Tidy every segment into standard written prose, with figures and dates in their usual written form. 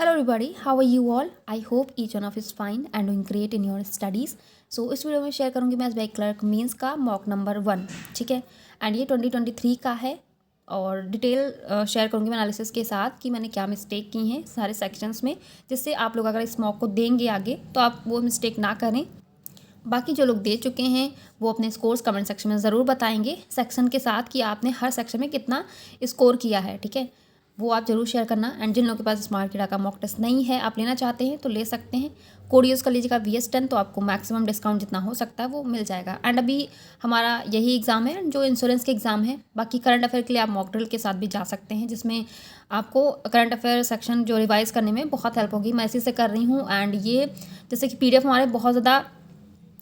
Hello everybody, how are you all? I hope each one of you is fine and doing great in your studies. So इस video में share करूँगी मैं SBI clerk mains का mock number 1, ठीक है। And ये 2023 का है और डिटेल शेयर करूँगी मैं एनालिसिस के साथ कि मैंने क्या मिस्टेक की हैं सारे सेक्शंस में, जिससे आप लोग अगर इस मॉक को देंगे आगे तो आप वो मिस्टेक ना करें। बाकी जो लोग दे चुके हैं वो अपने स्कोर्स कमेंट सेक्शन में ज़रूर बताएंगे सेक्शन के साथ कि आपने हर सेक्शन में कितना स्कोर किया है, ठीक है। वो आप ज़रूर शेयर करना। एंड जिन लोगों के पास स्मार्ट किडा का मॉक टेस्ट नहीं है, आप लेना चाहते हैं तो ले सकते हैं। कोड यूज़ कर लीजिएगा VS10, तो आपको मैक्सिमम डिस्काउंट जितना हो सकता है वो मिल जाएगा। एंड अभी हमारा यही एग्ज़ाम है जो इंश्योरेंस के एग्ज़ाम है। बाकी करंट अफेयर के लिए आप मॉक ड्रिल के साथ भी जा सकते हैं, जिसमें आपको करंट अफेयर सेक्शन जो रिवाइज़ करने में बहुत हेल्प होगी। मैं इसी से कर रही हूँ। एंड ये जैसे कि PDF हमारे बहुत ज़्यादा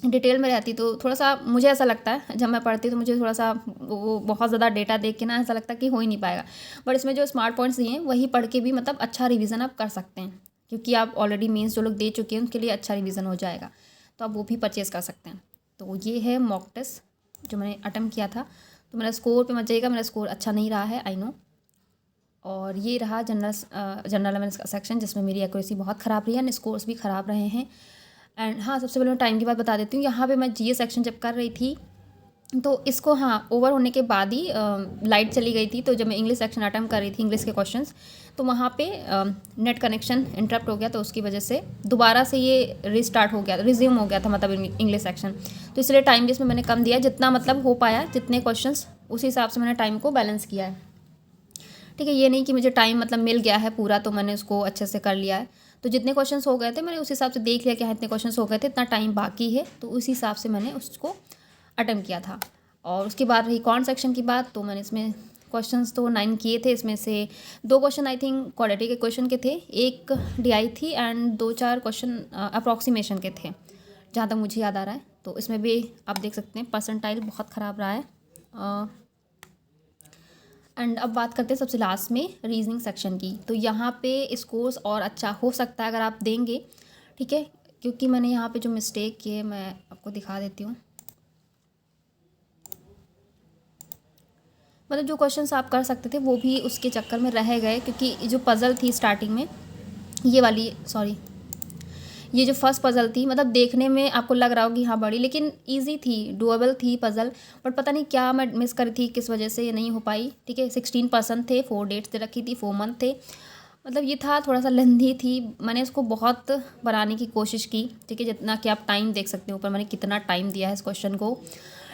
डिटेल में रहती, तो थोड़ा सा मुझे ऐसा लगता है जब मैं पढ़ती तो मुझे थोड़ा सा वो बहुत ज़्यादा डेटा देख के ना ऐसा लगता है कि हो ही नहीं पाएगा। बट इसमें जो स्मार्ट पॉइंट्स दिए हैं वही पढ़ के भी मतलब अच्छा रिवीजन आप कर सकते हैं, क्योंकि आप ऑलरेडी मेंस जो लोग दे चुके हैं उनके लिए अच्छा रिवीजन हो जाएगा, तो आप वो भी परचेज़ कर सकते हैं। तो ये है मॉक टेस्ट जो मैंने अटेम्प्ट किया था। तो मेरा स्कोर पे मत जाइएगा, मेरा स्कोर अच्छा नहीं रहा है, आई नो। और ये रहा जनरल अवेयरनेस का सेक्शन, जिसमें मेरी एक्यूरेसी बहुत ख़राब रही है एंड स्कोर्स भी ख़राब रहे हैं। एंड हाँ, सबसे पहले मैं टाइम की बात बता देती हूँ। यहाँ पे मैं GS सेक्शन जब कर रही थी तो इसको ओवर होने के बाद ही लाइट चली गई थी। तो जब मैं इंग्लिश सेक्शन अटेम्प्ट कर रही थी इंग्लिश के क्वेश्चंस, तो वहाँ पे नेट कनेक्शन इंटरप्ट हो गया, तो उसकी वजह से दोबारा से ये रिज्यूम हो गया था मतलब इंग्लिश सेक्शन। तो इसलिए टाइम भी इसमें मैंने कम दिया, जितना मतलब हो पाया, जितने क्वेश्चंस उस हिसाब से मैंने टाइम को बैलेंस किया है, ठीक है। ये नहीं कि मुझे टाइम मतलब मिल गया है पूरा तो मैंने उसको अच्छे से कर लिया है। तो जितने क्वेश्चंस हो गए थे मैंने उस हिसाब से देख लिया कि हाँ इतने क्वेश्चंस हो गए थे, इतना टाइम बाकी है, तो उस हिसाब से मैंने उसको अटेम्प्ट किया था। और उसके बाद रही कॉन्ट सेक्शन की बात, तो मैंने इसमें क्वेश्चंस तो 9 किए थे। इसमें से 2 क्वेश्चन आई थिंक क्वाड्रेटिक के क्वेश्चन के थे, एक DI थी एंड 2-4 क्वेश्चन अप्रॉक्सीमेशन के थे, जहाँ तक मुझे याद आ रहा है। तो इसमें भी आप देख सकते हैं परसेंटाइल बहुत ख़राब रहा है। एंड अब बात करते हैं सबसे लास्ट में रीजनिंग सेक्शन की। तो यहाँ पे स्कोर्स और अच्छा हो सकता है अगर आप देंगे, ठीक है, क्योंकि मैंने यहाँ पे जो मिस्टेक किए मैं आपको दिखा देती हूँ। मतलब जो क्वेश्चंस आप कर सकते थे वो भी उसके चक्कर में रह गए, क्योंकि जो पज़ल थी स्टार्टिंग में ये जो फर्स्ट पज़ल थी, मतलब देखने में आपको लग रहा हो कि हाँ बड़ी, लेकिन इजी थी, डुएबल थी पज़ल। बट पता नहीं क्या मैं मिस करी थी, किस वजह से ये नहीं हो पाई, ठीक है। 16% थे, 4 डेट्स दे रखी थी, 4 मंथ थे। मतलब ये था थोड़ा सा लेंथी थी। मैंने इसको बहुत बनाने की कोशिश की, ठीक है, जितना कि आप टाइम देख सकते हो ऊपर मैंने कितना टाइम दिया है इस क्वेश्चन को,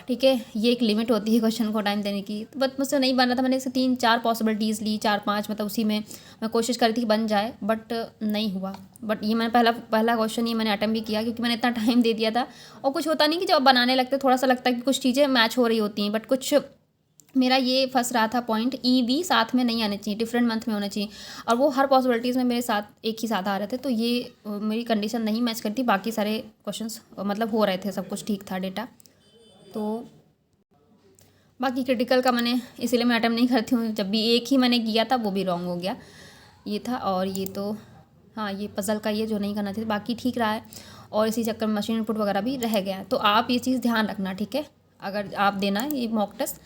ठीक है। ये एक लिमिट होती है क्वेश्चन को टाइम देने की, तो बट मुझसे नहीं बन रहा था। मैंने इसे 3-4 पॉसिबिलिटीज़ ली, 4-5, मतलब उसी में मैं कोशिश करी थी कि बन जाए, बट नहीं हुआ। बट ये मैंने पहला क्वेश्चन ये मैंने अटेम्प्ट भी किया, क्योंकि मैंने इतना टाइम दे दिया था। और कुछ होता नहीं कि जब आप बनाने लगते थोड़ा सा लगता है कि कुछ चीज़ें मैच हो रही होती हैं, बट कुछ मेरा ये फंस रहा था पॉइंट, EV साथ में नहीं आने चाहिए, डिफरेंट मंथ में होना चाहिए, और वो हर पॉसिबिलिटीज़ में मेरे साथ एक ही साथ आ रहे थे। तो ये मेरी कंडीशन नहीं मैच करती। बाकी सारे क्वेश्चंस मतलब हो रहे थे, सब कुछ ठीक था डेटा। तो बाकी क्रिटिकल का मैंने इसीलिए मैं अटेम्प्ट नहीं करती हूँ, जब भी एक ही मैंने किया था वो भी रॉन्ग हो गया, ये था। और ये तो हाँ, ये पज़ल का ये जो नहीं करना चाहिए, बाकी ठीक रहा है। और इसी चक्कर में मशीन इनपुट वगैरह भी रह गया है। तो आप ये चीज़ ध्यान रखना, ठीक है, अगर आप देना है ये मॉक टेस्ट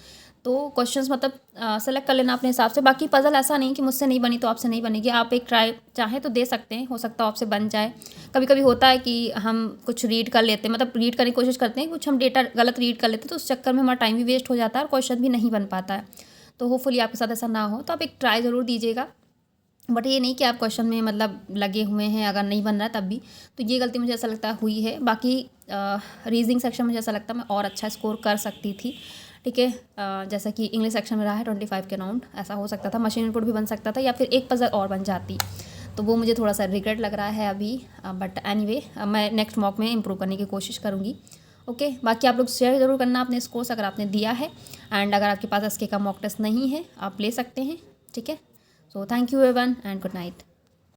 तो क्वेश्चंस मतलब सेलेक्ट कर लेना अपने हिसाब से। बाकी पज़ल ऐसा नहीं कि मुझसे नहीं बनी तो आपसे नहीं बनेगी, आप एक ट्राई चाहें तो दे सकते हैं, हो सकता है आपसे बन जाए। कभी कभी होता है कि हम कुछ रीड कर लेते हैं, मतलब रीड करने की कोशिश करते हैं, कुछ हम डेटा गलत रीड कर लेते हैं, तो उस चक्कर में हमारा टाइम भी वेस्ट हो जाता है और क्वेश्चन भी नहीं बन पाता है। तो होपफुली आपके साथ ऐसा ना हो, तो आप एक ट्राई ज़रूर दीजिएगा। बट ये नहीं कि आप क्वेश्चन में मतलब लगे हुए हैं, अगर नहीं बन रहा है तब भी। तो ये गलती मुझे ऐसा लगता है हुई है। बाकी रीजनिंग सेक्शन मुझे ऐसा लगता है मैं और अच्छा स्कोर कर सकती थी, ठीक है। जैसा कि इंग्लिश सेक्शन में रहा है 25 के अराउंड, ऐसा हो सकता था, मशीन इनपुट भी बन सकता था, या फिर एक पज़ल और बन जाती। तो वो मुझे थोड़ा सा रिग्रेट लग रहा है अभी, बट एनीवे मैं नेक्स्ट मॉक में इम्प्रूव करने की कोशिश करूँगी, ओके। बाकी आप लोग शेयर ज़रूर करना अपने स्कोर्स अगर आपने दिया है। एंड अगर आपके पास SK का मॉक टेस्ट नहीं है आप ले सकते हैं, ठीक है। So thank you everyone and good night.